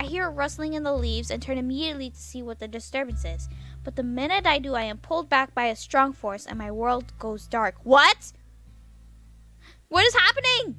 I hear a rustling in the leaves and turn immediately to see what the disturbance is. But the minute I do, I am pulled back by a strong force and my world goes dark. What? What is happening?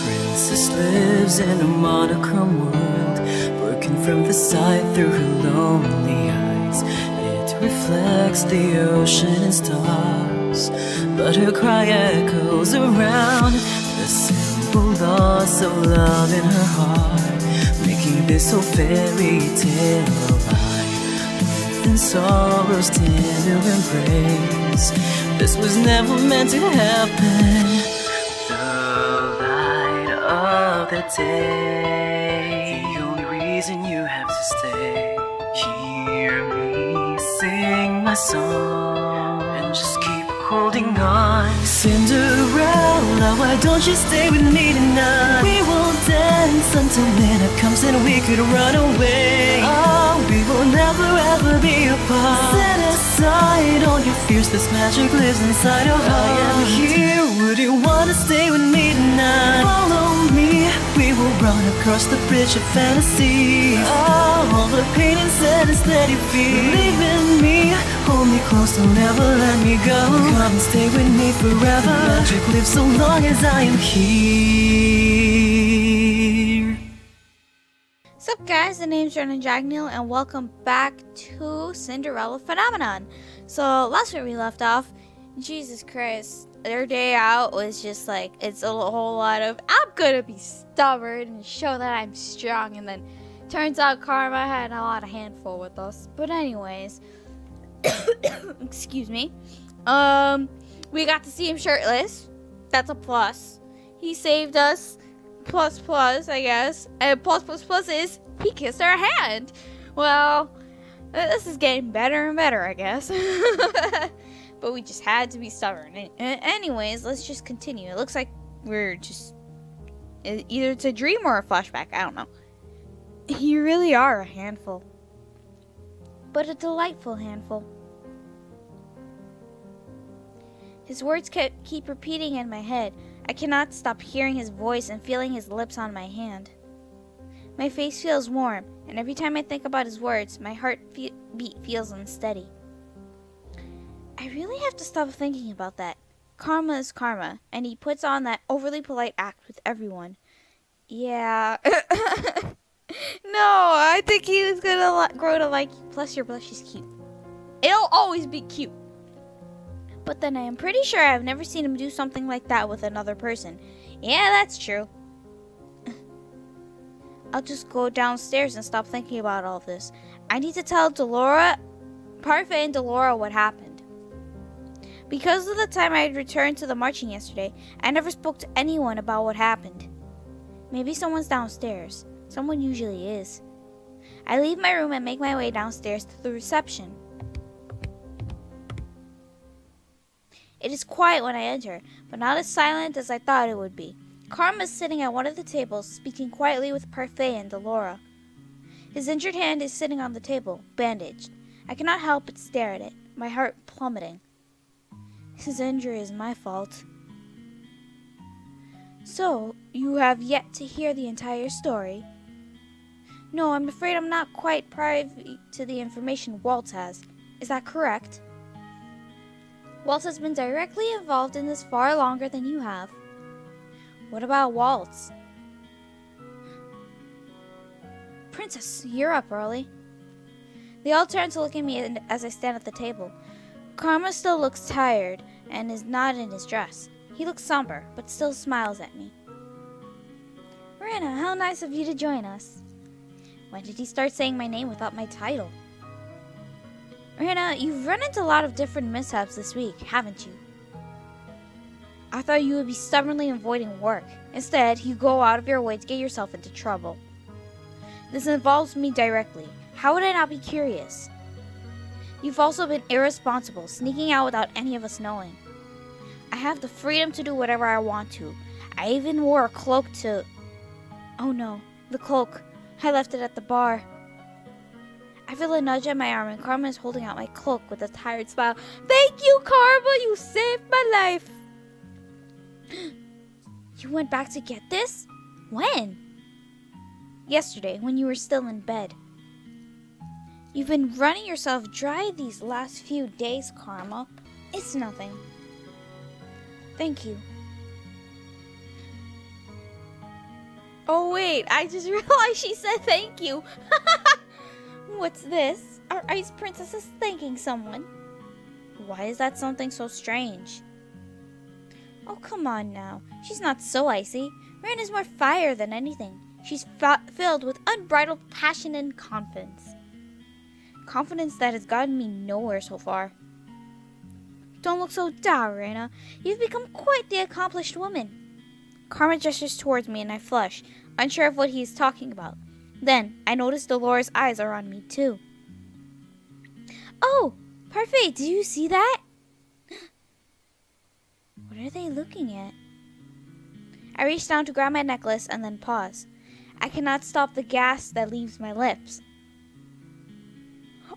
Princess lives in a monochrome world, working from the side through her lonely eyes. It reflects the ocean and stars, but her cry echoes around the simple loss of love in her heart, making this whole fairy tale alive. Within sorrow's tender embrace, this was never meant to happen. Of the day, the only reason you have to stay. Hear me sing my song and just keep holding on. Cinderella, why don't you stay with me tonight? We will dance until midnight comes and we could run away. Oh, we will never ever be apart. Set aside all your fears, this magic lives inside your heart. I am here, would you wanna stay with me tonight? Follow me, we will run across the bridge of fantasy. Oh, all the pain and sadness that you feel, believe in me, hold me close, don't ever let me go. Come and stay with me forever, magic lives so long as I am here. What's up guys, the name's Princess Angielle and welcome back to Cinderella Phenomenon. So last week we left off, Jesus Christ, their day out was just like, it's a whole lot of, I'm gonna be stubborn and show that I'm strong, and then turns out Karma had a lot of handful with us. But anyways, excuse me, we got to see him shirtless, that's a plus. He saved us, plus I guess, and plus is he kissed our hand. Well, this is getting better and better, I guess. But we just had to be stubborn. Anyways, let's just continue. It looks like we're just, either it's a dream or a flashback, I don't know. You really are a handful, but a delightful handful. His words keep repeating in my head. I cannot stop hearing his voice and feeling his lips on my hand. My face feels warm, and every time I think about his words, my heartbeat feels unsteady. I really have to stop thinking about that. Karma is karma, and he puts on that overly polite act with everyone. Yeah. No, I think he was gonna grow to like you. Plus your blush is cute. It'll always be cute. But then I am pretty sure I've never seen him do something like that with another person. Yeah, that's true. I'll just go downstairs and stop thinking about all this. I need to tell Parfait and Delora what happened. Because of the time I had returned to the marching yesterday, I never spoke to anyone about what happened. Maybe someone's downstairs. Someone usually is. I leave my room and make my way downstairs to the reception. It is quiet when I enter, but not as silent as I thought it would be. Karma is sitting at one of the tables, speaking quietly with Parfait and Delora. His injured hand is sitting on the table, bandaged. I cannot help but stare at it, my heart plummeting. His injury is my fault. So, you have yet to hear the entire story? No, I'm afraid I'm not quite privy to the information Waltz has. Is that correct? Waltz has been directly involved in this far longer than you have. What about Waltz? Princess, you're up early. They all turn to look at me as I stand at the table. Karma still looks tired and is not in his dress. He looks somber, but still smiles at me. Rana, how nice of you to join us. When did he start saying my name without my title? Rana, you've run into a lot of different mishaps this week, haven't you? I thought you would be stubbornly avoiding work. Instead, you go out of your way to get yourself into trouble. This involves me directly. How would I not be curious? You've also been irresponsible, sneaking out without any of us knowing. I have the freedom to do whatever I want to. I even wore a cloak to... Oh no, the cloak. I left it at the bar. I feel a nudge at my arm and Karma is holding out my cloak with a tired smile. Thank you, Karma! You saved my life! You went back to get this? When? Yesterday, when you were still in bed. You've been running yourself dry these last few days, Karma. It's nothing. Thank you. Oh wait, I just realized she said thank you. What's this? Are ice princesses thanking someone? Why is that something so strange? Oh, come on now. She's not so icy. Rin is more fire than anything. She's filled with unbridled passion and confidence. Confidence that has gotten me nowhere so far. Don't look so dour, Reina. You've become quite the accomplished woman. Karma gestures towards me and I flush, unsure of what he is talking about. Then, I notice Dolores' eyes are on me too. Oh! Parfait, do you see that? What are they looking at? I reach down to grab my necklace and then pause. I cannot stop the gasp that leaves my lips.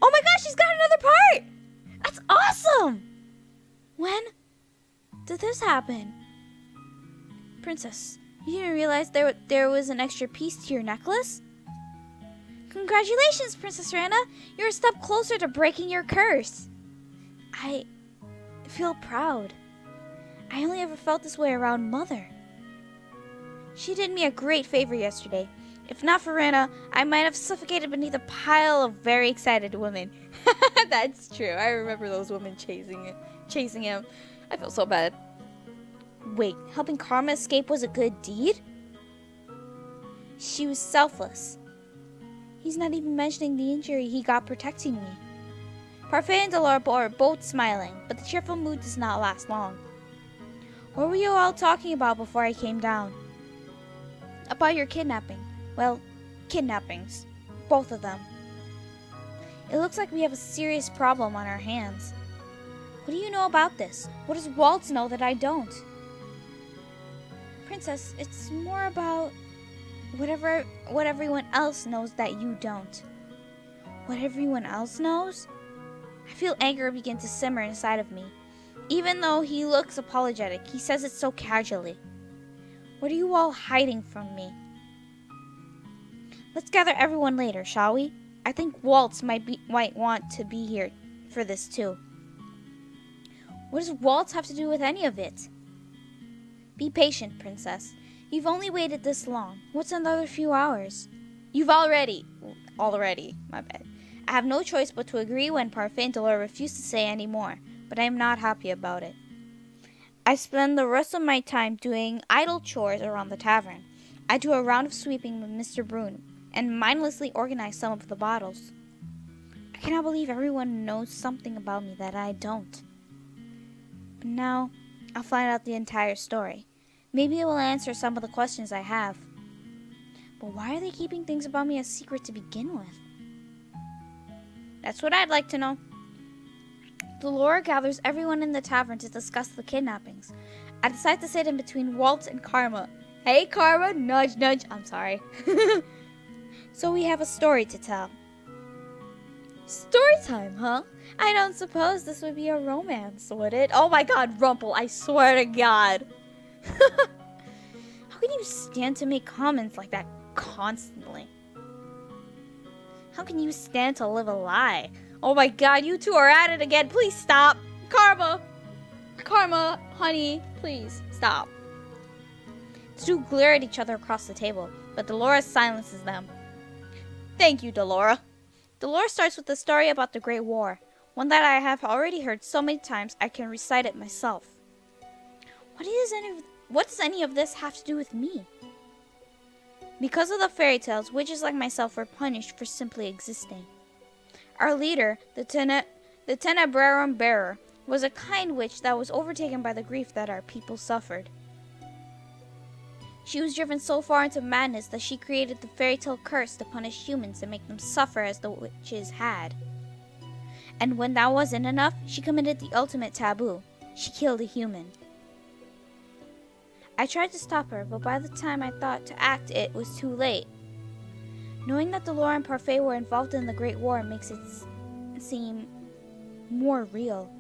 Oh my gosh, she's got another part! That's awesome! When did this happen? Princess, you didn't realize there was an extra piece to your necklace? Congratulations, Princess Rana! You're a step closer to breaking your curse. I feel proud. I only ever felt this way around Mother. She did me a great favor yesterday. If not for Rana, I might have suffocated beneath a pile of very excited women. That's true. I remember those women chasing him. I feel so bad. Wait, helping Karma escape was a good deed? She was selfless. He's not even mentioning the injury he got protecting me. Parfait and Delora are both smiling, but the cheerful mood does not last long. What were you all talking about before I came down? About your kidnapping. Well, kidnappings. Both of them. It looks like we have a serious problem on our hands. What do you know about this? What does Waltz know that I don't? Princess, it's more about what everyone else knows that you don't. What everyone else knows? I feel anger begin to simmer inside of me. Even though he looks apologetic, he says it so casually. What are you all hiding from me? Let's gather everyone later, shall we? I think Waltz might want to be here for this too. What does Waltz have to do with any of it? Be patient, Princess. You've only waited this long. What's another few hours? You've already, my bad. I have no choice but to agree when Parfait and Delora refuse to say any more, but I am not happy about it. I spend the rest of my time doing idle chores around the tavern. I do a round of sweeping with Mr. Brune, and mindlessly organize some of the bottles. I cannot believe everyone knows something about me that I don't. But now, I'll find out the entire story. Maybe it will answer some of the questions I have. But why are they keeping things about me a secret to begin with? That's what I'd like to know. Delora gathers everyone in the tavern to discuss the kidnappings. I decide to sit in between Waltz and Karma. Hey Karma, nudge nudge, I'm sorry. So we have a story to tell. Story time, huh? I don't suppose this would be a romance, would it? Oh my god, Rumple, I swear to God. How can you stand to make comments like that constantly? How can you stand to live a lie? Oh my god, you two are at it again. Please stop. Karma, honey, please stop. The two glare at each other across the table, but Delora silences them. Thank you, Delora. Delora starts with the story about the Great War, one that I have already heard so many times I can recite it myself. What does any of this have to do with me? Because of the fairy tales, witches like myself were punished for simply existing. Our leader, the Tenebrarum Bearer, was a kind witch that was overtaken by the grief that our people suffered. She was driven so far into madness that she created the Fairytale Curse to punish humans and make them suffer as the witches had. And when that wasn't enough, she committed the ultimate taboo. She killed a human. I tried to stop her, but by the time I thought to act, it was too late. Knowing that Delore and Parfait were involved in the Great War makes it seem more real.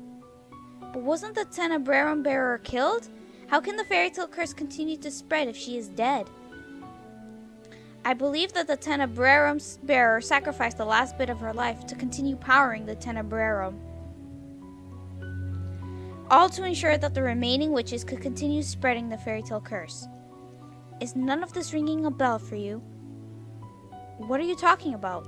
But wasn't the Tenebrarum bearer killed? How can the Fairytale Curse continue to spread if she is dead? I believe that the Tenebrarum bearer sacrificed the last bit of her life to continue powering the Tenebrarum. All to ensure that the remaining witches could continue spreading the Fairytale Curse. Is none of this ringing a bell for you? What are you talking about?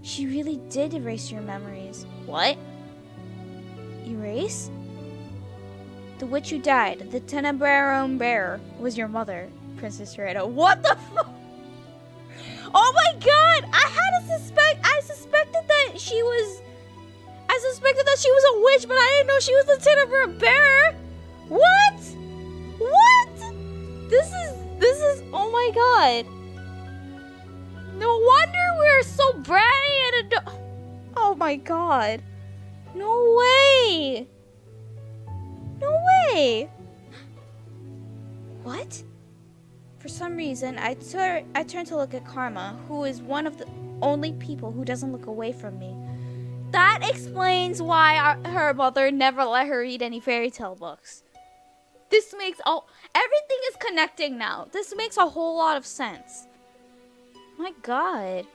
She really did erase your memories. What? Erase? The witch who died, the Tenebrarum bearer, was your mother, Princess Rita. What the fuck? Oh my god! I suspected that she was a witch, but I didn't know she was the Tenebrarum bearer. What? What? This is oh my god. No wonder we're so bratty and oh my god. No way. No way. What? For some reason, I turned to look at Karma, who is one of the only people who doesn't look away from me. That explains why her mother never let her read any fairy tale books. This makes everything is connecting now. This makes a whole lot of sense. My god.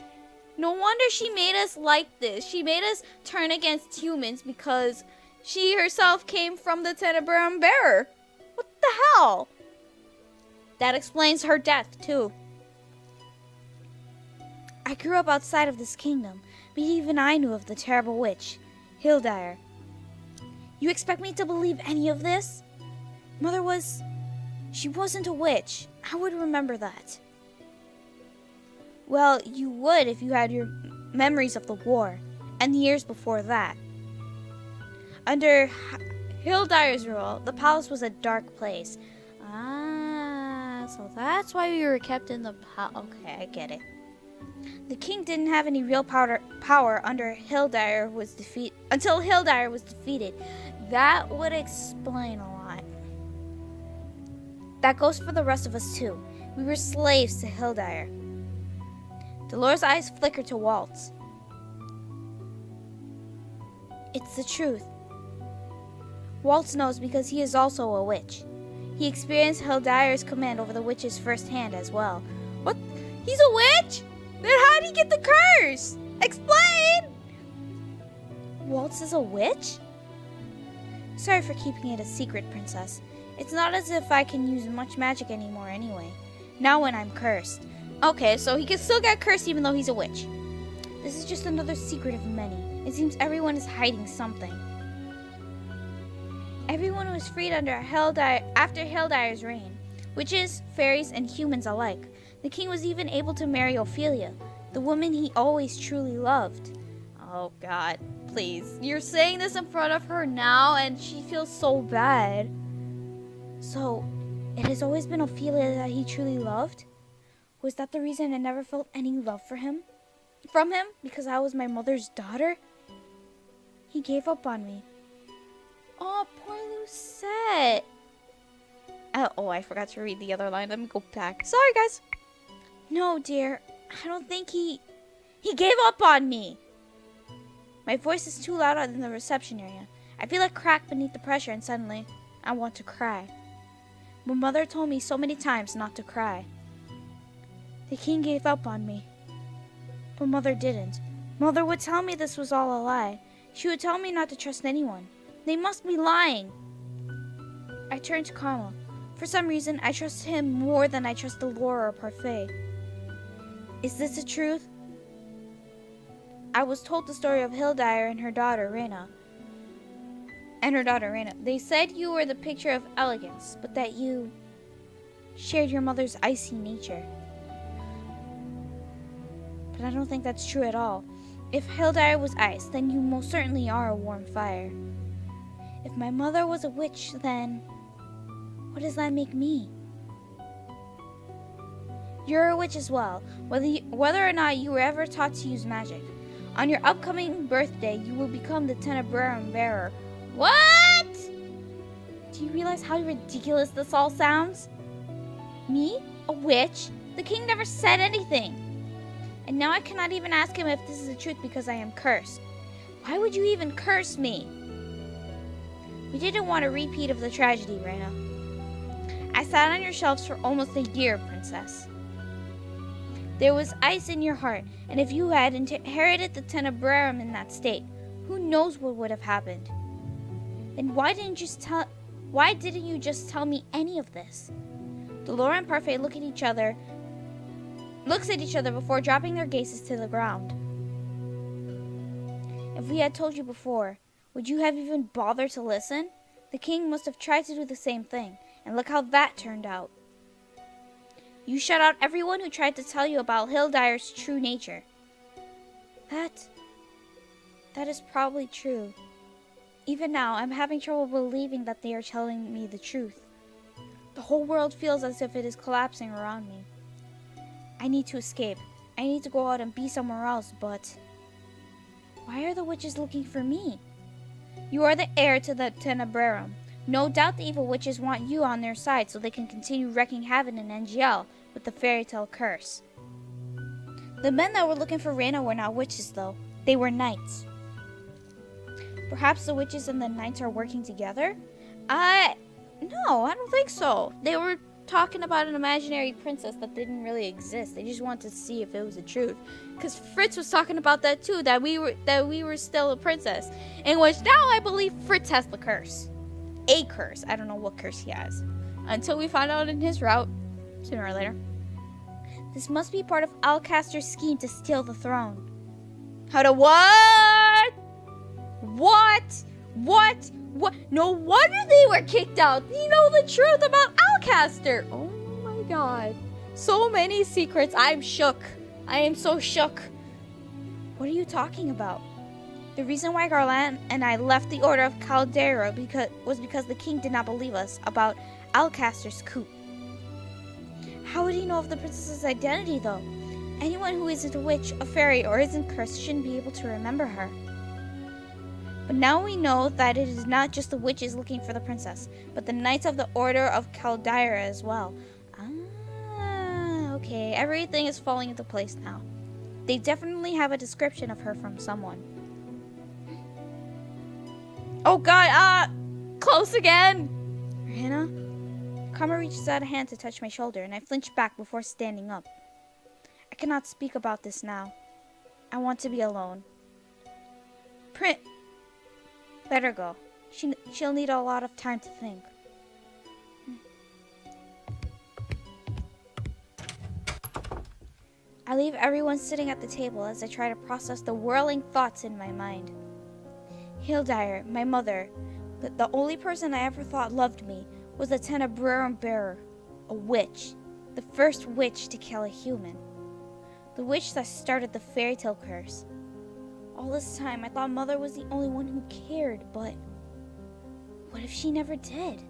No wonder she made us like this. She made us turn against humans because she herself came from the Tenebrarum bearer. What the hell? That explains her death, too. I grew up outside of this kingdom, but even I knew of the terrible witch, Hildire. You expect me to believe any of this? She wasn't a witch. I would remember that. Well, you would if you had your memories of the war, and the years before that. Under Hildire's rule, the palace was a dark place. So that's why we were kept in the palace. Okay, I get it. The king didn't have any real power until Hildire was defeated. That would explain a lot. That goes for the rest of us too. We were slaves to Hildire. Delore's eyes flickered to Waltz. It's the truth. Waltz knows because he is also a witch. He experienced Hildire's command over the witches firsthand as well. What? He's a witch? Then how did he get the curse? Explain! Waltz is a witch? Sorry for keeping it a secret, Princess. It's not as if I can use much magic anymore anyway. Not when I'm cursed. Okay, so he can still get cursed even though he's a witch. This is just another secret of many. It seems everyone is hiding something. Everyone was freed after Hildire's reign. Witches, fairies, and humans alike. The king was even able to marry Ophelia, the woman he always truly loved. Oh god, please. You're saying this in front of her now and she feels so bad. So, it has always been Ophelia that he truly loved? Was that the reason I never felt any love from him? Because I was my mother's daughter? He gave up on me. Oh, poor Lucette. Oh, I forgot to read the other line. Let me go back. Sorry, guys. No, dear. I don't think he gave up on me. My voice is too loud in the reception area. I feel like crack beneath the pressure and suddenly I want to cry. But Mother told me so many times not to cry. The king gave up on me. But Mother didn't. Mother would tell me this was all a lie. She would tell me not to trust anyone. They must be lying. I turned to Karma. For some reason, I trust him more than I trust Delore or Parfait. Is this the truth? I was told the story of Hildire and her daughter, Rena. They said you were the picture of elegance, but that you shared your mother's icy nature. But I don't think that's true at all. If Hildire was ice, then you most certainly are a warm fire. If my mother was a witch, then what does that make me? You're a witch as well, whether or not you were ever taught to use magic. On your upcoming birthday, you will become the Tenebrarum bearer. What? Do you realize how ridiculous this all sounds? Me? A witch? The king never said anything. And now I cannot even ask him if this is the truth because I am cursed. Why would you even curse me? We didn't want a repeat of the tragedy, Reyna. I sat on your shelves for almost a year, Princess. There was ice in your heart, and if you had inherited the Tenebrarum in that state, who knows what would have happened? Then why didn't you just tell me any of this? Delora and Parfait looks at each other before dropping their gazes to the ground. If we had told you before, would you have even bothered to listen? The king must have tried to do the same thing, and look how that turned out. You shut out everyone who tried to tell you about Hildire's true nature. That is probably true. Even now, I'm having trouble believing that they are telling me the truth. The whole world feels as if it is collapsing around me. I need to escape. I need to go out and be somewhere else, but why are the witches looking for me? You are the heir to the Tenebrarum. No doubt the evil witches want you on their side so they can continue wreaking havoc in Angielle with the Fairytale Curse. The men that were looking for Reyna were not witches, though. They were knights. Perhaps the witches and the knights are working together? No, I don't think so. They were talking about an imaginary princess that didn't really exist. They just wanted to see if it was the truth. Because Fritz was talking about that too, that we were still a princess. In which now I believe Fritz has the curse. A curse. I don't know what curse he has. Until we find out in his route, sooner or later. This must be part of Alcaster's scheme to steal the throne. How to what? What? No wonder they were kicked out. You know the truth about Alcaster. Oh my god. So many secrets. I'm shook. I am so shook. What are you talking about? The reason why Garland and I left the Order of Caldera was because the king did not believe us about Alcaster's coup. How would he know of the princess's identity, though? Anyone who isn't a witch, a fairy, or isn't cursed shouldn't be able to remember her. But now we know that it is not just the witches looking for the princess, but the knights of the Order of Caldera as well. Okay, everything is falling into place now. They definitely have a description of her from someone. Oh god, close again! Reyna? Karma reaches out a hand to touch my shoulder, and I flinch back before standing up. I cannot speak about this now. I want to be alone. Better go. She'll need a lot of time to think. I leave everyone sitting at the table as I try to process the whirling thoughts in my mind. Hildire, my mother, the only person I ever thought loved me, was a Tenebrarum bearer, a witch, the first witch to kill a human. The witch that started the Fairytale Curse. All this time, I thought Mother was the only one who cared, but what if she never did?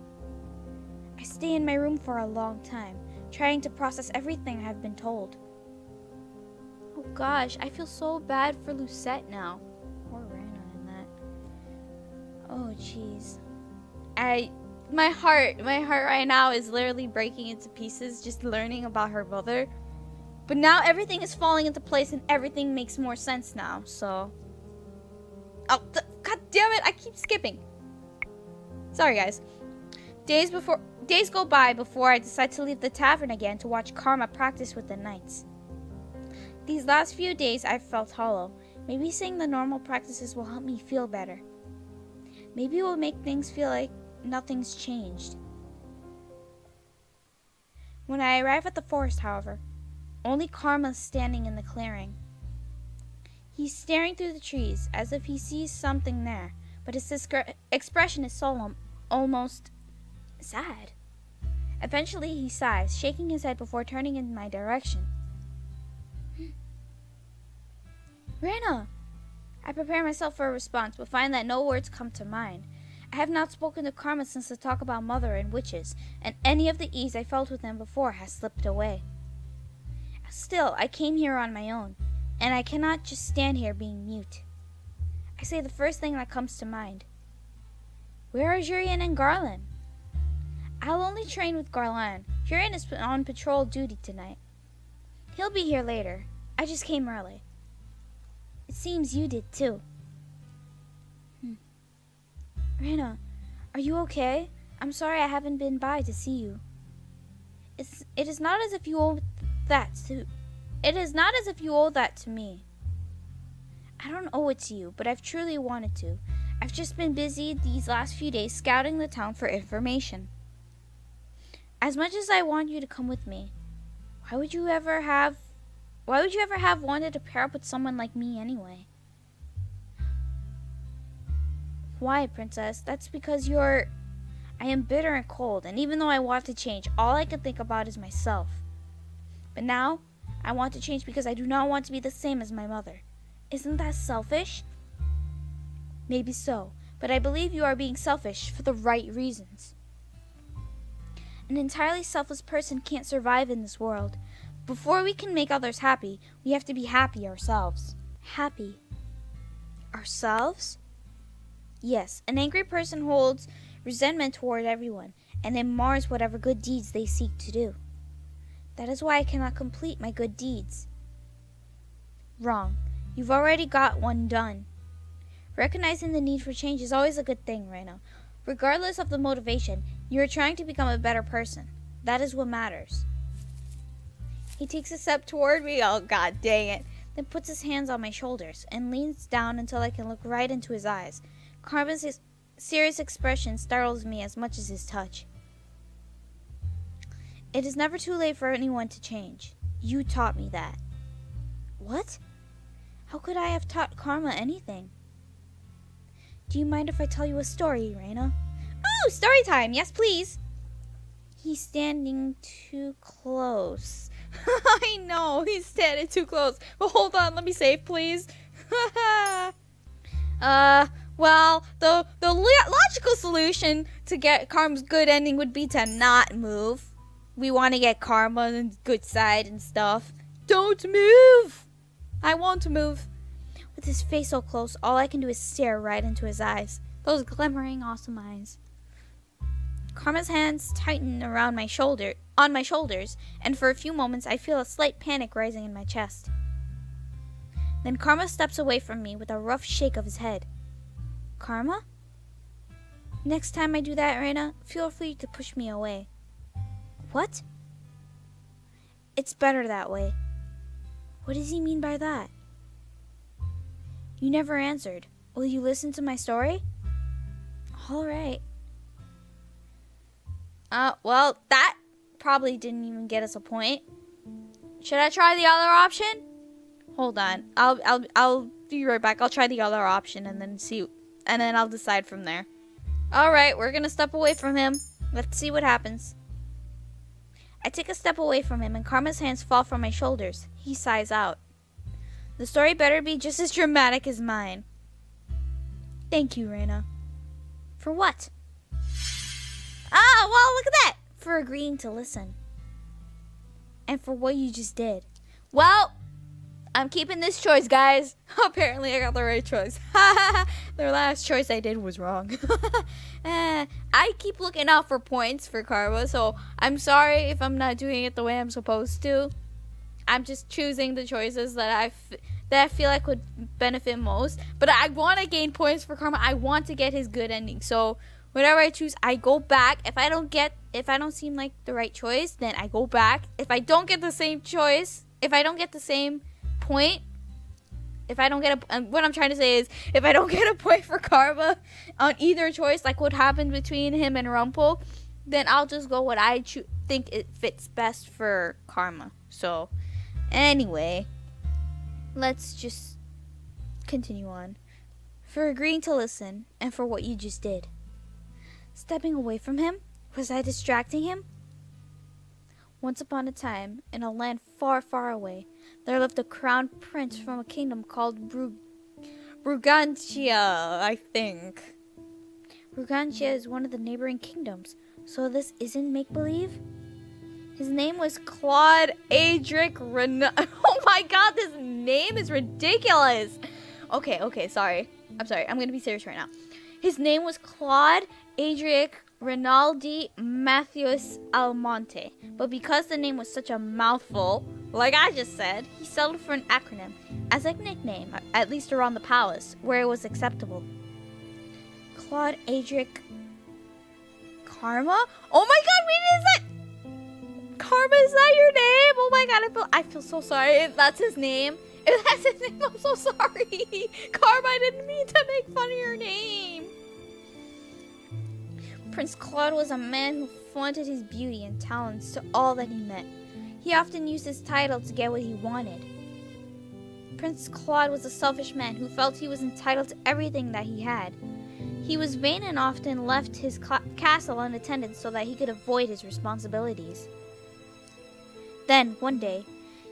I stay in my room for a long time, trying to process everything I've been told. Oh gosh, I feel so bad for Lucette now. Or Reyna in that. Oh jeez. My heart right now is literally breaking into pieces just learning about her mother. But now everything is falling into place and everything makes more sense now, so... Oh, god damn it, I keep skipping. Sorry, guys. Days go by before I decide to leave the tavern again to watch Karma practice with the knights. These last few days I've felt hollow. Maybe seeing the normal practices will help me feel better. Maybe it will make things feel like nothing's changed. When I arrive at the forest, however, only Karma's standing in the clearing. He's staring through the trees as if he sees something there, but his expression is solemn, almost sad. Eventually he sighs, shaking his head before turning in my direction. Reyna! I prepare myself for a response, but find that no words come to mind. I have not spoken to Karma since the talk about Mother and witches, and any of the ease I felt with him before has slipped away. Still, I came here on my own, and I cannot just stand here being mute. I say the first thing that comes to mind. Where are Jurian and Garland? I'll only train with Garland. Huron is on patrol duty tonight. He'll be here later. I just came early. It seems you did too. Reina, are you okay? I'm sorry I haven't been by to see you. It is not as if you owe that to me. I don't owe it to you, but I've truly wanted to. I've just been busy these last few days scouting the town for information. As much as I want you to come with me, why would you ever have wanted to pair up with someone like me anyway? Why, Princess? That's because I am bitter and cold, and even though I want to change, all I can think about is myself. But now, I want to change because I do not want to be the same as my mother. Isn't that selfish? Maybe so, but I believe you are being selfish for the right reasons. An entirely selfless person can't survive in this world. Before we can make others happy, we have to be happy ourselves. Happy. Ourselves? Yes, an angry person holds resentment toward everyone, and it mars whatever good deeds they seek to do. That is why I cannot complete my good deeds. Wrong. You've already got one done. Recognizing the need for change is always a good thing, Reina. Regardless of the motivation, you are trying to become a better person. That is what matters. He takes a step toward me, oh god dang it, then puts his hands on my shoulders and leans down until I can look right into his eyes. Karma's serious expression startles me as much as his touch. It is never too late for anyone to change. You taught me that. What? How could I have taught Karma anything? Do you mind if I tell you a story, Reina? Ooh, story time! Yes, please! He's standing too close. I know, he's standing too close. But hold on, let me save, please. Well, the logical solution to get Karma's good ending would be to not move. We want to get Karma on the good side and stuff. Don't move! I won't move. With his face so close, all I can do is stare right into his eyes. Those glimmering, awesome eyes. Karma's hands tighten around on my shoulders, and for a few moments I feel a slight panic rising in my chest. Then Karma steps away from me with a rough shake of his head. Karma? Next time I do that, Reina, feel free to push me away. What? It's better that way. What does he mean by that? You never answered. Will you listen to my story? All right. Well, that probably didn't even get us a point. Should I try the other option? Hold on. I'll be right back. I'll try the other option and then I'll decide from there. All right, we're going to step away from him. Let's see what happens. I take a step away from him and Karma's hands fall from my shoulders. He sighs out. The story better be just as dramatic as mine. Thank you, Reina. For what? Well, look at that! For agreeing to listen. And for what you just did. Well, I'm keeping this choice, guys. Apparently I got the right choice. The last choice I did was wrong. I keep looking out for points for Karma, so I'm sorry if I'm not doing it the way I'm supposed to. I'm just choosing the choices that I feel like would benefit most. But I want to gain points for Karma. I want to get his good ending. So whatever I choose, I go back. If I don't seem like the right choice, then I go back. If I don't get the same choice, if I don't get the same point, what I'm trying to say is, if I don't get a point for Karma on either choice, like what happened between him and Rumpel, then I'll just go what I think it fits best for Karma. So, anyway, let's just continue on. For agreeing to listen, and for what you just did. Stepping away from him? Was I distracting him? Once upon a time, in a land far, far away, there lived a crown prince from a kingdom called Brugantia, I think. Brugantia is one of the neighboring kingdoms, so this isn't make-believe? His name was Claude Adric Oh my god, this name is ridiculous! Okay, sorry. I'm sorry, I'm gonna be serious right now. His name was Claude Adric Rinaldi Mattheus Almonte, but because the name was such a mouthful, like I just said, he settled for an acronym as a nickname, at least around the palace, where it was acceptable. Claude Adric Karma? Oh my god, wait, is that Karma? Is that your name? Oh my god, I feel so sorry if that's his name. If that's his name, I'm so sorry. Karma, I didn't mean to make fun of your name. Prince Claude was a man who flaunted his beauty and talents to all that he met. He often used his title to get what he wanted. Prince Claude was a selfish man who felt he was entitled to everything that he had. He was vain and often left his castle unattended so that he could avoid his responsibilities. Then, one day,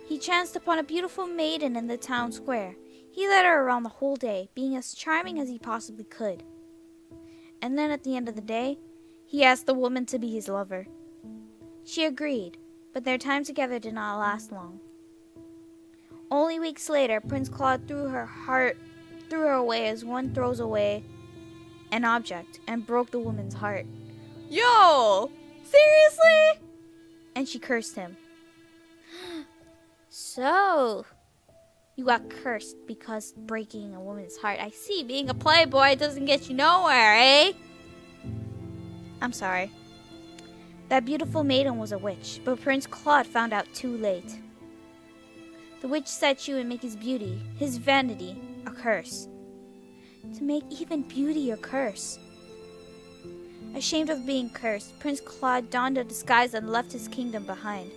he chanced upon a beautiful maiden in the town square. He led her around the whole day, being as charming as he possibly could. And then at the end of the day, he asked the woman to be his lover. She agreed, but their time together did not last long. Only weeks later, Prince Claude threw her away as one throws away an object, and broke the woman's heart. Yo! Seriously? And she cursed him. So, you got cursed because breaking a woman's heart. I see, being a playboy doesn't get you nowhere, eh? I'm sorry. That beautiful maiden was a witch, but Prince Claude found out too late. The witch said she would make his beauty, his vanity, a curse. To make even beauty a curse. Ashamed of being cursed, Prince Claude donned a disguise and left his kingdom behind.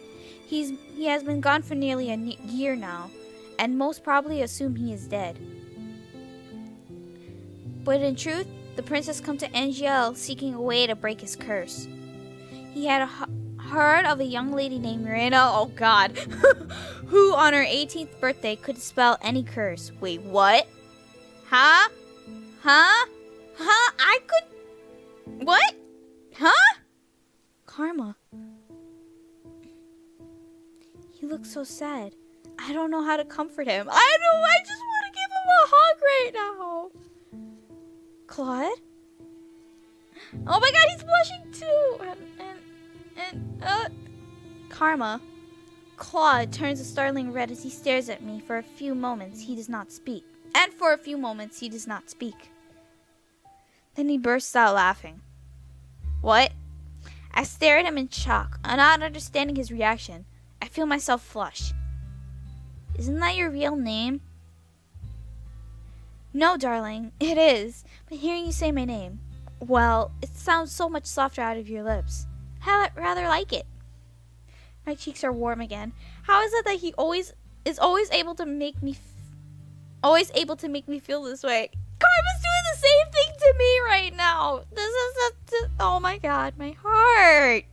He has been gone for nearly a year now, and most probably assume he is dead. But in truth, the prince has come to Angielle seeking a way to break his curse. He had heard of a young lady named Miranda, oh god, who on her 18th birthday could spell any curse. Wait, what? Huh? I could... What? Huh? Karma. He looks so sad. I don't know how to comfort him. I just want to give him a hug right now. Claude? Oh my god, he's blushing too. Karma. Claude turns a startling red as he stares at me. For a few moments, he does not speak. And for a few moments, he does not speak. Then he bursts out laughing. What? I stare at him in shock, not understanding his reaction. I feel myself flush. Isn't that your real name? No, darling, it is. But hearing you say my name, well, it sounds so much softer out of your lips. I rather like it. My cheeks are warm again. How is it that he is always able to make me feel this way? Karma's doing the same thing to me right now. This is oh my god, my heart.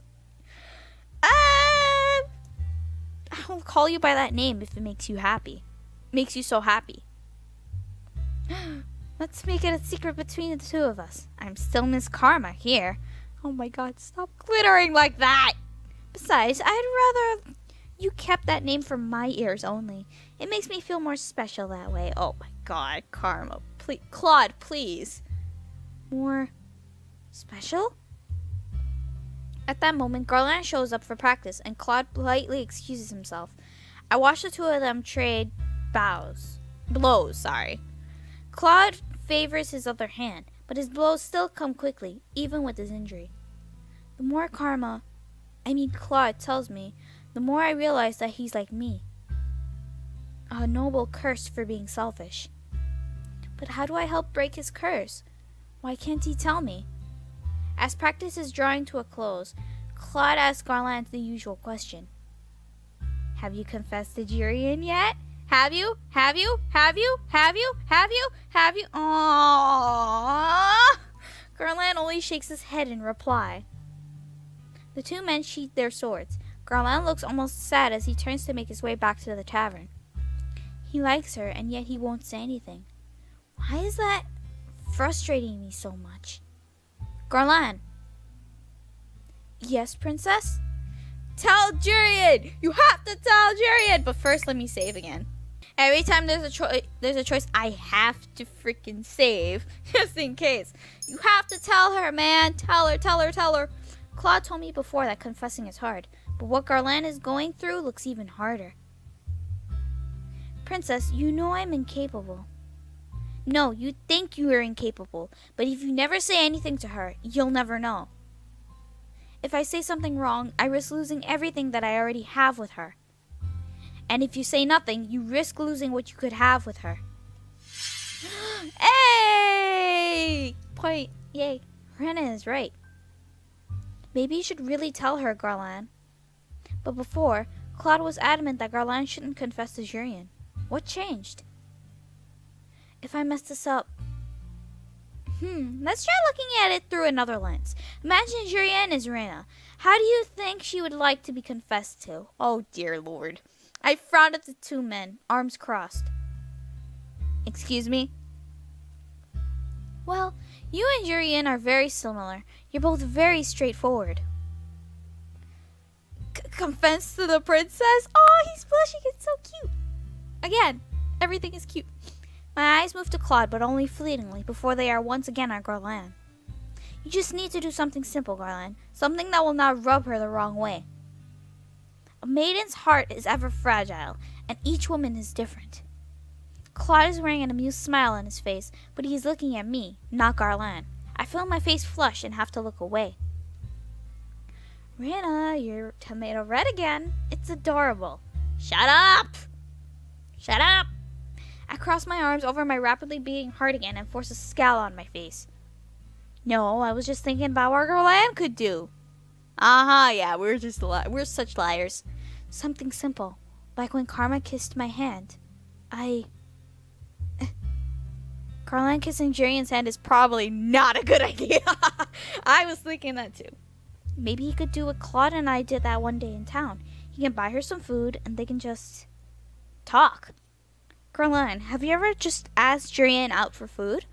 I'll call you by that name if it makes you happy. Makes you so happy. Let's make it a secret between the two of us. I'm still Miss Karma here. Oh my god, stop glittering like that. Besides, I'd rather you kept that name for my ears only. It makes me feel more special that way. Oh my god, Karma. Please, Claude, please. More special? At that moment, Garland shows up for practice, and Claude politely excuses himself. I watch the two of them trade blows. Claude favors his other hand, but his blows still come quickly, even with his injury. The more Claude tells me, the more I realize that he's like me. A noble curse for being selfish. But how do I help break his curse? Why can't he tell me? As practice is drawing to a close, Claude asks Garland the usual question. Have you confessed to Jurian yet? Have you? Aww. Garland only shakes his head in reply. The two men sheath their swords. Garland looks almost sad as he turns to make his way back to the tavern. He likes her, and yet he won't say anything. Why is that frustrating me so much? Garland. Yes, princess? Tell Jurian! You have to tell Jurian! But first, let me save again. Every time there's a choice, I have to freaking save, just in case. You have to tell her, man. Tell her. Claude told me before that confessing is hard, but what Garland is going through looks even harder. Princess, you know I'm incapable. No, you think you are incapable, but if you never say anything to her, you'll never know. If I say something wrong, I risk losing everything that I already have with her. And if you say nothing, you risk losing what you could have with her. Hey! Point. Yay. Rena is right. Maybe you should really tell her, Garland. But before, Claude was adamant that Garland shouldn't confess to Jurien. What changed? If I mess this up... Let's try looking at it through another lens. Imagine Jurien is Rena. How do you think she would like to be confessed to? Oh, dear Lord. I frowned at the two men, arms crossed. Excuse me? Well, you and Jurien are very similar. You're both very straightforward. Confess to the princess? Oh, he's blushing. It's so cute. Again, everything is cute. My eyes move to Claude, but only fleetingly, before they are once again on Garland. You just need to do something simple, Garland. Something that will not rub her the wrong way. A maiden's heart is ever fragile, and each woman is different. Claude is wearing an amused smile on his face, but he is looking at me, not Garland. I feel my face flush and have to look away. Rena, you're tomato red again. It's adorable. Shut up! Shut up! I cross my arms over my rapidly beating heart again and force a scowl on my face. No, I was just thinking about what Garland could do. Yeah, we're such liars. Something simple, like when Karma kissed my hand. Garland kissing Jurien's hand is probably not a good idea. I was thinking that too. Maybe he could do what Claude and I did that one day in town. He can buy her some food and they can just talk. Garland, have you ever just asked Jurien out for food?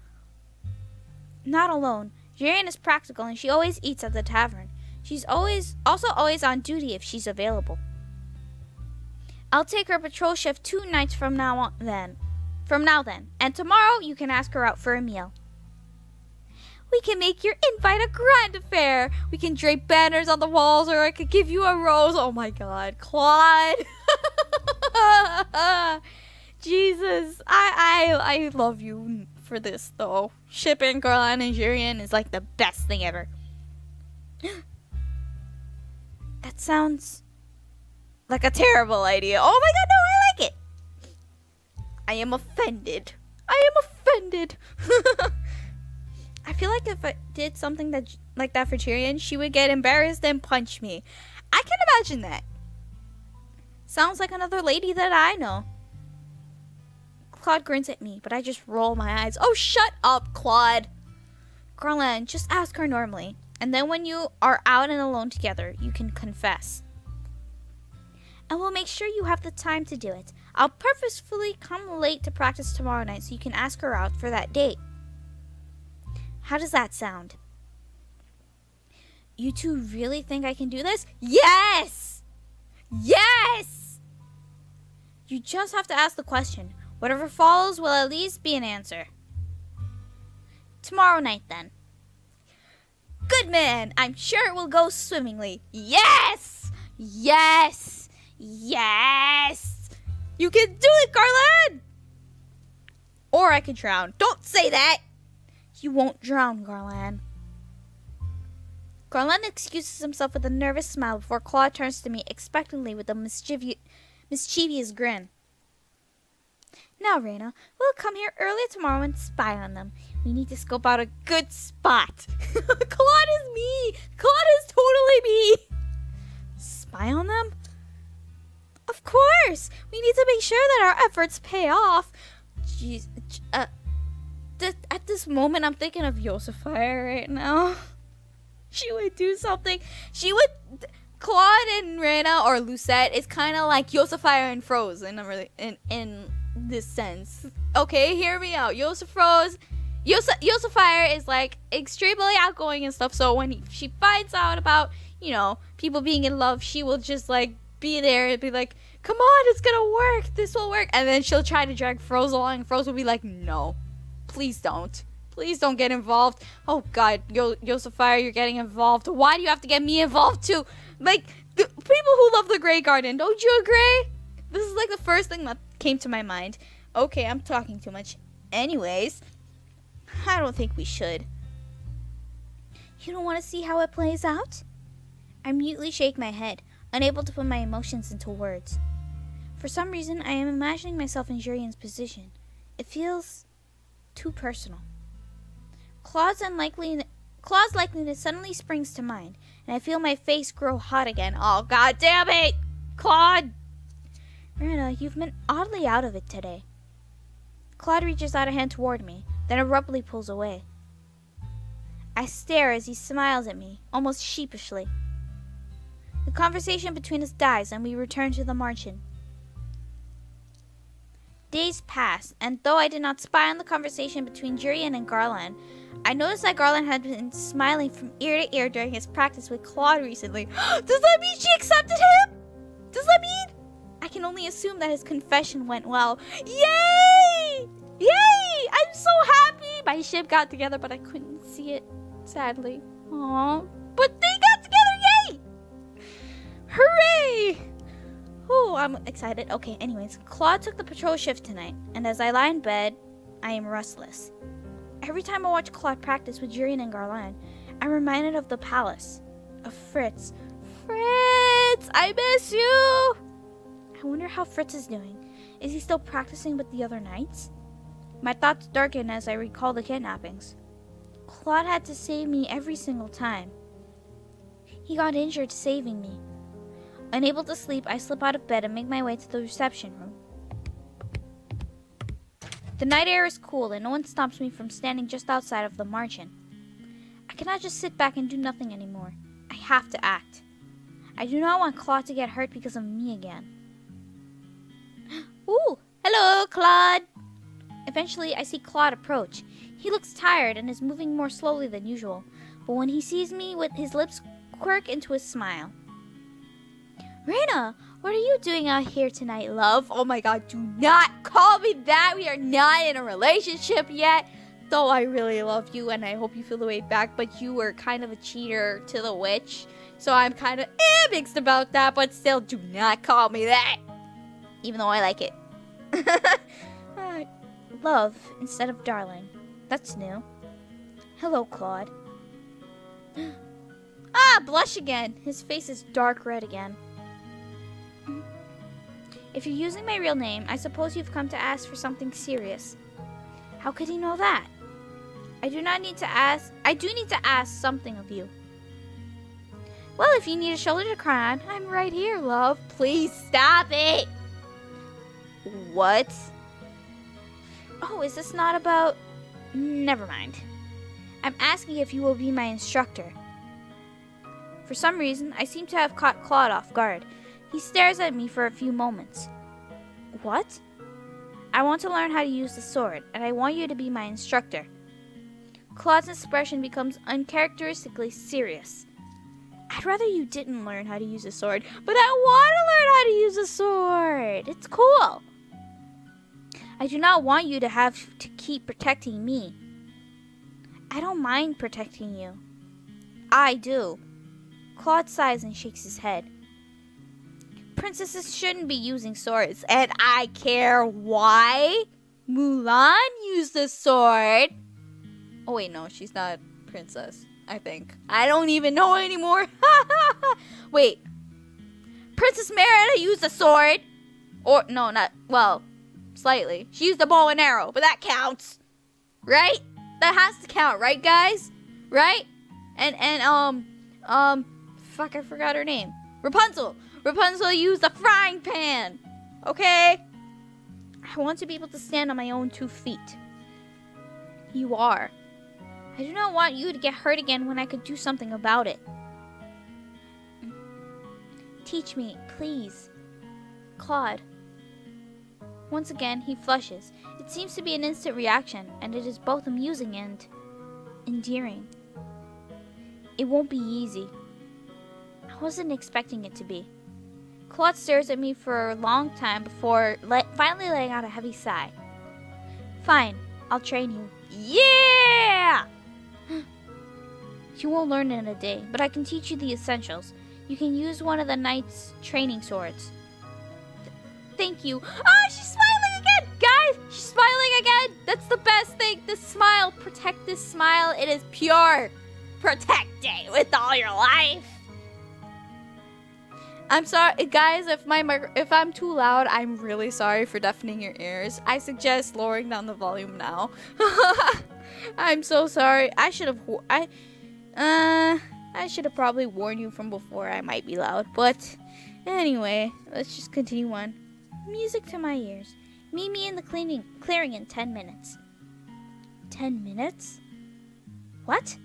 Not alone. Jurien is practical and she always eats at the tavern. She's always on duty if she's available. I'll take her patrol shift 2 nights from now then. And tomorrow you can ask her out for a meal. We can make your invite a grand affair. We can drape banners on the walls, or I could give you a rose. Oh my God, Claude. Jesus, I love you for this though. Shipping Garland and Jurien is like the best thing ever. That sounds like a terrible idea. Oh my God, no, I like it. I am offended. I feel like if I did something like that for Jurien, she would get embarrassed and punch me. I can imagine that. Sounds like another lady that I know. Claude grins at me, but I just roll my eyes. Oh, shut up, Claude. Garland, just ask her normally. And then when you are out and alone together, you can confess. And we'll make sure you have the time to do it. I'll purposefully come late to practice tomorrow night so you can ask her out for that date. How does that sound? You two really think I can do this? Yes! Yes! You just have to ask the question. Whatever follows will at least be an answer. Tomorrow night, then. Good man! I'm sure it will go swimmingly. Yes! Yes! Yes! You can do it, Garland! Or I could drown. Don't say that! You won't drown, Garland. Garland excuses himself with a nervous smile before Claude turns to me expectantly with a mischievous grin. Now, Rena, we'll come here early tomorrow and spy on them. We need to scope out a good spot. Claude is me. Claude is totally me. Spy on them? Of course. We need to make sure that our efforts pay off. Jeez. At this moment, I'm thinking of Yosefire right now. She would do something. Claude and Rena or Lucette is kind of like Yosefire and Frozen in this sense. Okay, hear me out. Yosefire is like extremely outgoing and stuff. So when she finds out about, people being in love, she will just like be there and be like, Come on, it's gonna work. This will work. And then she'll try to drag Froze along. Froze will be like, no, please don't. Please don't get involved. Oh, God, Yosafire, you're getting involved. Why do you have to get me involved, too? Like, the people who love the Grey Garden, don't you agree? This is, like, the first thing that came to my mind. Okay, I'm talking too much. Anyways, I don't think we should. You don't want to see how it plays out? I mutely shake my head, unable to put my emotions into words. For some reason, I am imagining myself in Jurian's position. It feels too personal. Claude's likeliness suddenly springs to mind, and I feel my face grow hot again. Oh, God damn it! Claude! Rana, you've been oddly out of it today. Claude reaches out a hand toward me, then abruptly pulls away. I stare as he smiles at me, almost sheepishly. The conversation between us dies, and we return to the margin. Days pass, and though I did not spy on the conversation between Jurian and Garland, I noticed that Garland had been smiling from ear to ear during his practice with Claude recently. Does that mean she accepted him? Does that mean? I can only assume that his confession went well. Yay! Yay! I'm so happy! My ship got together, but I couldn't see it, sadly. Aww. But they got together! Yay! Hooray! Oh, I'm excited. Okay, anyways. Claude took the patrol shift tonight, and as I lie in bed, I am restless. Every time I watch Claude practice with Jurian and Garland, I'm reminded of the palace, of Fritz. Fritz! I miss you! I wonder how Fritz is doing. Is he still practicing with the other knights? My thoughts darken as I recall the kidnappings. Claude had to save me every single time. He got injured saving me. Unable to sleep, I slip out of bed and make my way to the reception room. The night air is cool and no one stops me from standing just outside of the margin. I cannot just sit back and do nothing anymore. I have to act. I do not want Claude to get hurt because of me again. Ooh, hello, Claude. Eventually, I see Claude approach. He looks tired and is moving more slowly than usual, but when he sees me, his lips quirk into a smile. Rena, what are you doing out here tonight, love? Oh my God, do not call me that. We are not in a relationship yet. Though I really love you and I hope you feel the way back, but you were kind of a cheater to the witch. So I'm kind of mixed about that, but still do not call me that. Even though I like it. Love instead of darling. That's new. Hello, Claude. Blush again. His face is dark red again. If you're using my real name, I suppose you've come to ask for something serious. How could he know that? I do need to ask something of you. Well, if you need a shoulder to cry on, I'm right here, love. Please stop it. What? Oh, is this not about... Never mind. I'm asking if you will be my instructor. For some reason, I seem to have caught Claude off guard. He stares at me for a few moments. What? I want to learn how to use the sword, and I want you to be my instructor. Claude's expression becomes uncharacteristically serious. I'd rather you didn't learn how to use a sword, but I want to learn how to use a sword. It's cool. I do not want you to have to keep protecting me. I don't mind protecting you. I do. Claude sighs and shakes his head. Princesses shouldn't be using swords, and I care why. Mulan used a sword. Oh wait, no, she's not a princess, I think. I don't even know anymore. Wait. Princess Merida used a sword. Or, no, not, well, slightly. She used a bow and arrow, but that counts. Right? That has to count, right, guys? Right? Fuck, I forgot her name. Rapunzel. Rapunzel used a frying pan. Okay? I want to be able to stand on my own 2 feet. You are. I do not want you to get hurt again when I could do something about it. Teach me, please. Claude. Once again, he flushes. It seems to be an instant reaction, and it is both amusing and endearing. It won't be easy. I wasn't expecting it to be. Claude stares at me for a long time before finally letting out a heavy sigh. Fine, I'll train you. Yeah! You won't learn in a day, but I can teach you the essentials. You can use one of the knight's training swords. Thank you. Ah, she's smiling again! Guys, she's smiling again! That's the best thing. This smile. Protect this smile. It is pure. Protect it with all your life. I'm sorry, guys, if I'm too loud, I'm really sorry for deafening your ears. I suggest lowering down the volume now. I'm so sorry. I should have probably warned you from before I might be loud. But anyway, let's just continue on. Music to my ears. Meet me in the clearing in 10 minutes. 10 minutes? What?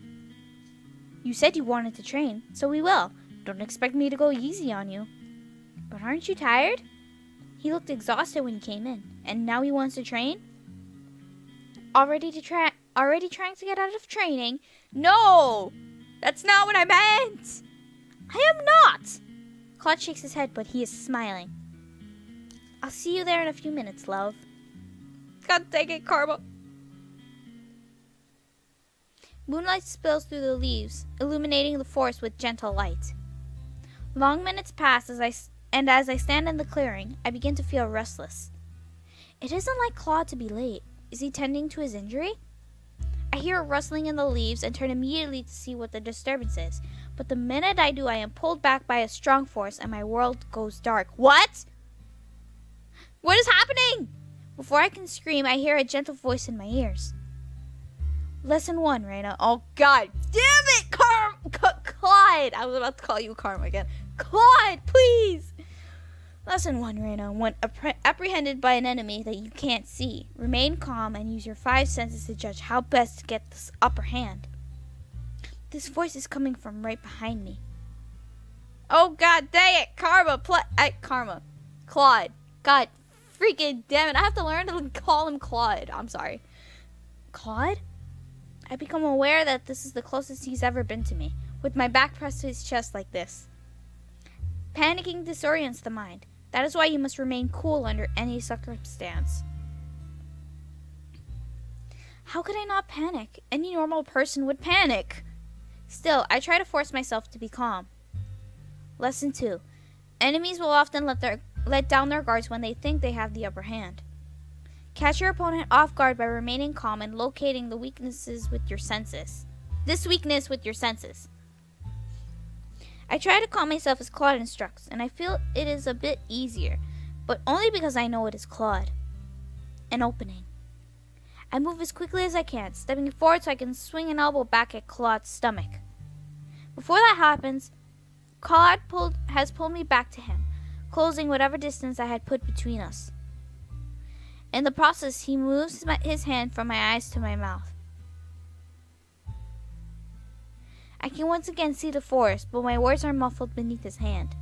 You said you wanted to train, so we will. Don't expect me to go easy on you. But aren't you tired? He looked exhausted when he came in, and now he wants to train? Already trying to get out of training? No! That's not what I meant! I am not! Claude shakes his head, but he is smiling. I'll see you there in a few minutes, love. God dang it, Karma. Moonlight spills through the leaves, illuminating the forest with gentle light. Long minutes pass as I stand in the clearing, I begin to feel restless. It isn't like Claude to be late. Is he tending to his injury? I hear a rustling in the leaves and turn immediately to see what the disturbance is. But the minute I do, I am pulled back by a strong force and my world goes dark. What? What is happening? Before I can scream, I hear a gentle voice in my ears. Lesson 1, Raina. Oh, God damn it, Claude. I was about to call you Karma again. Claude, please. Lesson 1, Raina. When apprehended by an enemy that you can't see, remain calm and use your 5 senses to judge how best to get this upper hand. This voice is coming from right behind me. Oh, God dang it, Karma. Karma. Claude. God freaking damn it. I have to learn to call him Claude. I'm sorry. Claude? I become aware that this is the closest he's ever been to me, with my back pressed to his chest like this. Panicking disorients the mind. That is why you must remain cool under any circumstance. How could I not panic? Any normal person would panic. Still, I try to force myself to be calm. Lesson 2. Enemies will often let down their guards when they think they have the upper hand. Catch your opponent off guard by remaining calm and locating the weaknesses with your senses. This weakness with your senses. I try to calm myself as Claude instructs, and I feel it is a bit easier, but only because I know it is Claude. An opening. I move as quickly as I can, stepping forward so I can swing an elbow back at Claude's stomach. Before that happens, Claude has pulled me back to him, closing whatever distance I had put between us. In the process, he moves his hand from my eyes to my mouth. I can once again see the forest, but my words are muffled beneath his hand.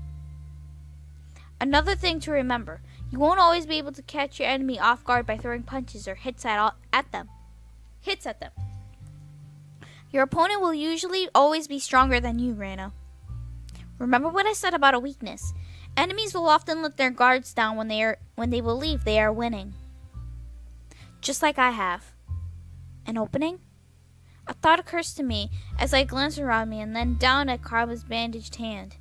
Another thing to remember, you won't always be able to catch your enemy off guard by throwing punches or hits at them. Your opponent will usually always be stronger than you, Raina. Remember what I said about a weakness. Enemies will often let their guards down when they believe they are winning. Just like I have. An opening? A thought occurs to me as I glance around me and then down at Karma's bandaged hand.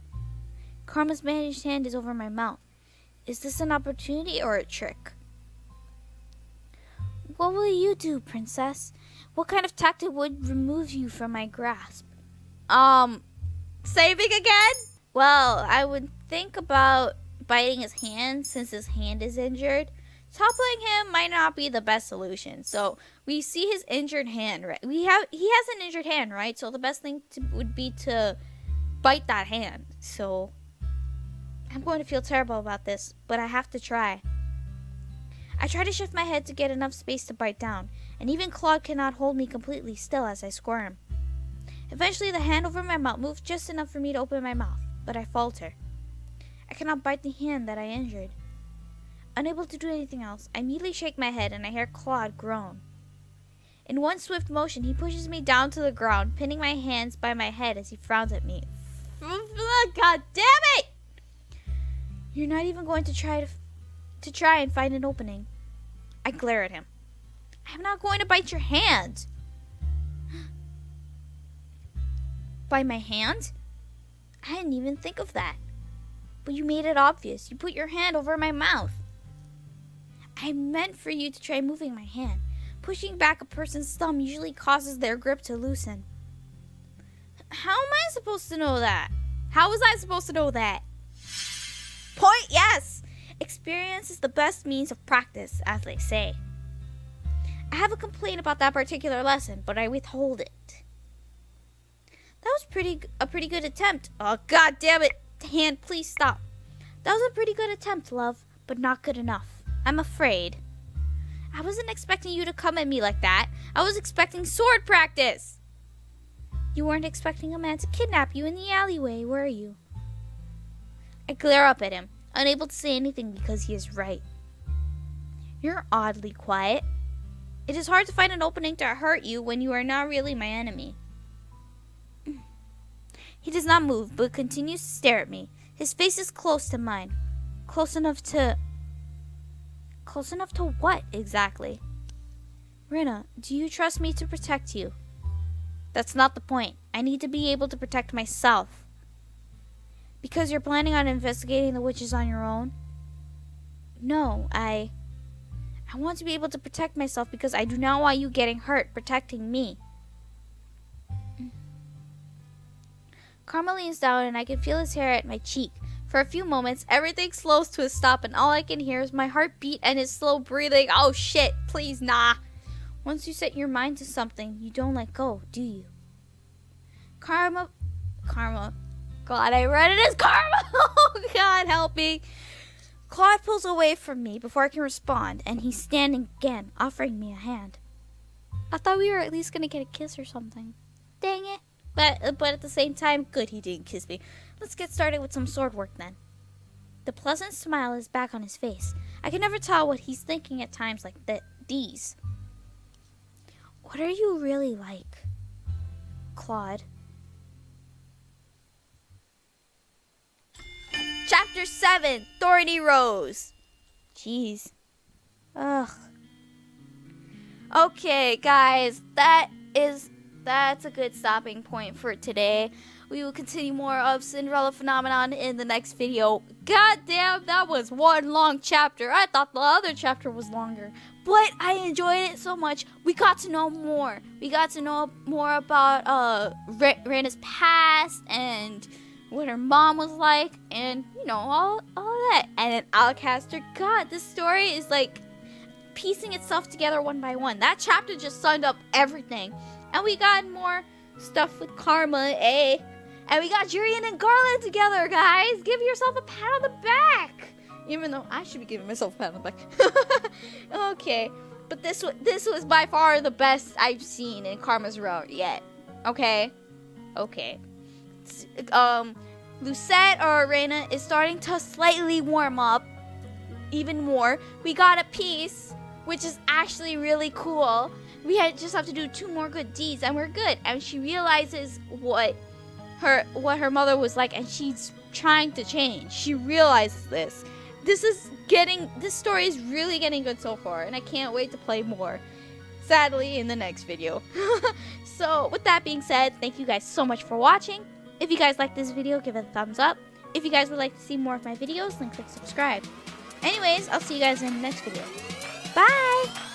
Karma's bandaged hand is over my mouth. Is this an opportunity or a trick? What will you do, Princess? What kind of tactic would remove you from my grasp? Saving again? Well, I would think about biting his hand since his hand is injured. Toppling him might not be the best solution. So we see his injured hand, right? He has an injured hand, right? So the best thing would be to bite that hand. So I'm going to feel terrible about this, but I have to try. I try to shift my head to get enough space to bite down, and even Claude cannot hold me completely still as I squirm. Eventually, the hand over my mouth moves just enough for me to open my mouth, but I falter. I cannot bite the hand that I injured. Unable to do anything else, I immediately shake my head and I hear Claude groan. In one swift motion, he pushes me down to the ground, pinning my hands by my head as he frowns at me. God damn it! You're not even going to try and find an opening. I glare at him. I'm not going to bite your hand. Bite my hand? I didn't even think of that. But you made it obvious. You put your hand over my mouth. I meant for you to try moving my hand. Pushing back a person's thumb usually causes their grip to loosen. How am I supposed to know that? How was I supposed to know that? Point, yes! Experience is the best means of practice, as they say. I have a complaint about that particular lesson, but I withhold it. That was a pretty good attempt. Oh, God damn it. Hand, please stop. That was a pretty good attempt, love, but not good enough. I'm afraid. I wasn't expecting you to come at me like that. I was expecting sword practice. You weren't expecting a man to kidnap you in the alleyway, were you? I glare up at him, unable to say anything because he is right. You're oddly quiet. It is hard to find an opening to hurt you when you are not really my enemy. He does not move, but continues to stare at me. His face is close to mine. Close enough to what, exactly? Rena, do you trust me to protect you? That's not the point. I need to be able to protect myself. Because you're planning on investigating the witches on your own? No, I want to be able to protect myself because I do not want you getting hurt protecting me. Karma leans down and I can feel his hair at my cheek. For a few moments, everything slows to a stop and all I can hear is my heartbeat and his slow breathing. Oh shit, please nah. Once you set your mind to something, you don't let go, do you? Karma. God, I read it as karma. Oh God, help me. Claude pulls away from me before I can respond, and he's standing again, offering me a hand. I thought we were at least gonna get a kiss or something. Dang it. But at the same time, good he didn't kiss me. Let's get started with some sword work then. The pleasant smile is back on his face. I can never tell what he's thinking at times like these. What are you really like, Claude? Chapter 7, Thorny Rose. Jeez. Ugh. Okay, guys, that's a good stopping point for today. We will continue more of Cinderella Phenomenon in the next video. God damn, that was one long chapter. I thought the other chapter was longer, but I enjoyed it so much. We got to know more. We got to know more about Rena's past and what her mom was like, and you know, all that. And then Alcaster. God, this story is like piecing itself together one by one. That chapter just summed up everything. And we got more stuff with Karma, eh? And we got Jurian and Garland together, guys. Give yourself a pat on the back. Even though I should be giving myself a pat on the back. Okay. But this was by far the best I've seen in Karma's Road yet. Okay? Okay. Lucette or Reina is starting to slightly warm up. Even more. We got a piece, which is actually really cool. We just have to do 2 more good deeds and we're good. And she realizes what her mother was like and she's trying to change. She realizes this. This story is really getting good so far and I can't wait to play more. Sadly, in the next video. So, with that being said, thank you guys so much for watching. If you guys like this video, give it a thumbs up. If you guys would like to see more of my videos, then click subscribe. Anyways, I'll see you guys in the next video. Bye!